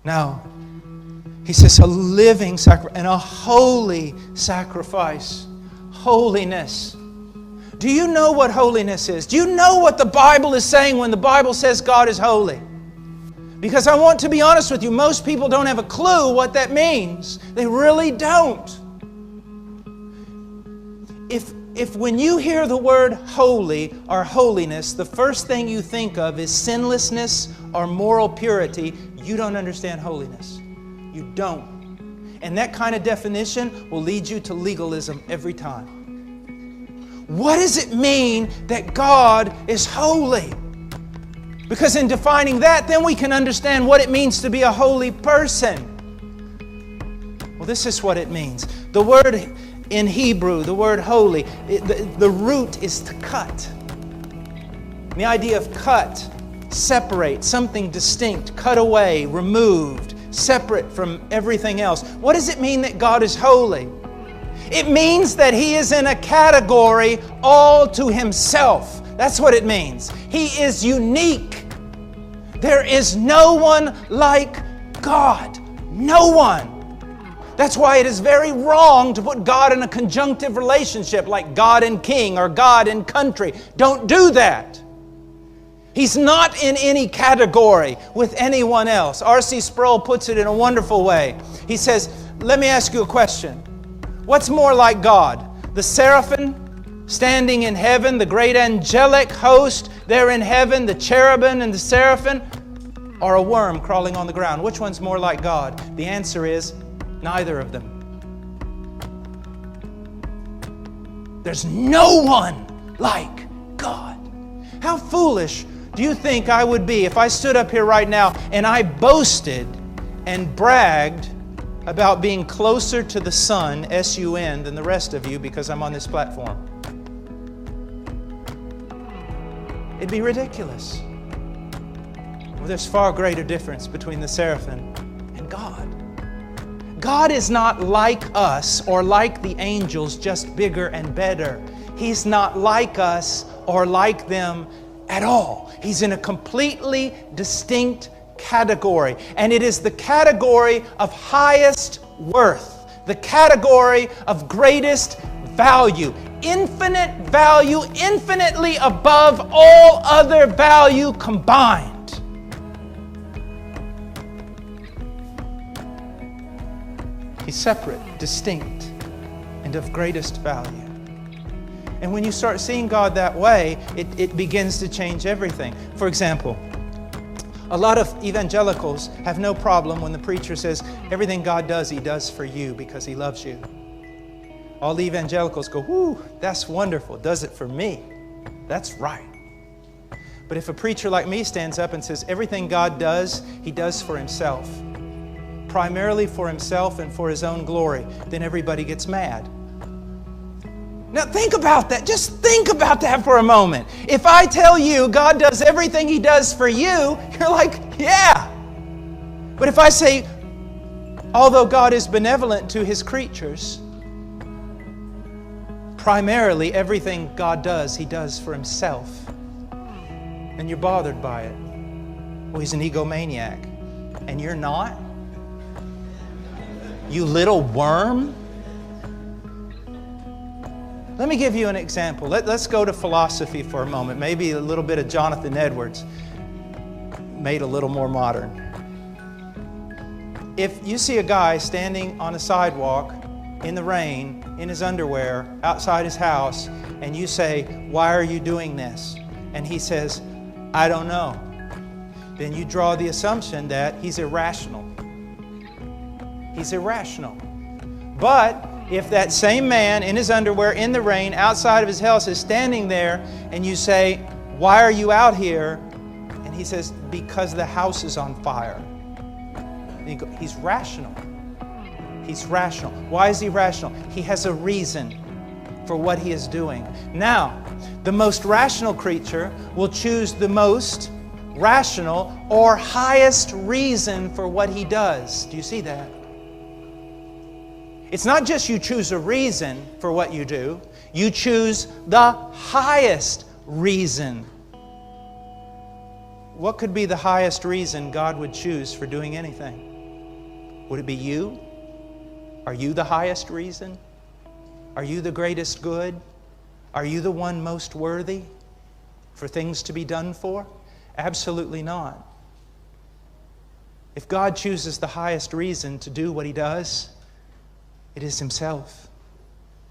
Now, He says a living sacrifice and a holy sacrifice. Holiness. Do you know what holiness is? Do you know what the Bible is saying when the Bible says God is holy? Because I want to be honest with you, most people don't have a clue what that means. They really don't. If when you hear the word holy or holiness, the first thing you think of is sinlessness or moral purity, you don't understand holiness. You don't. And that kind of definition will lead you to legalism every time. What does it mean that God is holy? Because in defining that, then we can understand what it means to be a holy person. Well, this is what it means. The word in Hebrew, the word holy, the root is to cut. The idea of cut, separate, something distinct, cut away, removed, separate from everything else. What does it mean that God is holy? It means that He is in a category all to Himself. That's what it means. He is unique. There is no one like God. No one. That's why it is very wrong to put God in a conjunctive relationship like God and king or God and country. Don't do that. He's not in any category with anyone else. R.C. Sproul puts it in a wonderful way. He says, let me ask you a question. What's more like God? The seraphim standing in heaven, the great angelic host there in heaven, the cherubim and the seraphim, or a worm crawling on the ground? Which one's more like God? The answer is neither of them. There's no one like God. How foolish do you think I would be if I stood up here right now and I boasted and bragged about being closer to the Son, S-U-N, than the rest of you because I'm on this platform? It'd be ridiculous. Well, there's far greater difference between the seraphim and God. God is not like us or like the angels, just bigger and better. He's not like us or like them at all. He's in a completely distinct category. And it is the category of highest worth, the category of greatest value, infinitely above all other value combined. He's separate, distinct, and of greatest value. And when you start seeing God that way, it begins to change everything. For example, a lot of evangelicals have no problem when the preacher says, everything God does, He does for you because He loves you. All the evangelicals go, whoo, that's wonderful, does it for me. That's right. But if a preacher like me stands up and says, everything God does, He does for Himself, primarily for Himself and for His own glory, then everybody gets mad. Now think about that. Just think about that for a moment. If I tell you God does everything He does for you, you're like, yeah. But if I say, although God is benevolent to His creatures, primarily everything God does, He does for Himself, and you're bothered by it. Well, He's an egomaniac. And you're not? You little worm? Let me give you an example. Let's go to philosophy for a moment. Maybe a little bit of Jonathan Edwards, made a little more modern. If you see a guy standing on a sidewalk in the rain, in his underwear, outside his house, and you say, why are you doing this? And he says, I don't know. Then you draw the assumption that he's irrational. He's irrational. But if that same man in his underwear, in the rain, outside of his house is standing there and you say, why are you out here? And he says, because the house is on fire. And you go, he's rational. He's rational. Why is he rational? He has a reason for what he is doing. Now, the most rational creature will choose the most rational or highest reason for what he does. Do you see that? It's not just you choose a reason for what you do. You choose the highest reason. What could be the highest reason God would choose for doing anything? Would it be you? Are you the highest reason? Are you the greatest good? Are you the one most worthy for things to be done for? Absolutely not. If God chooses the highest reason to do what He does, it is Himself.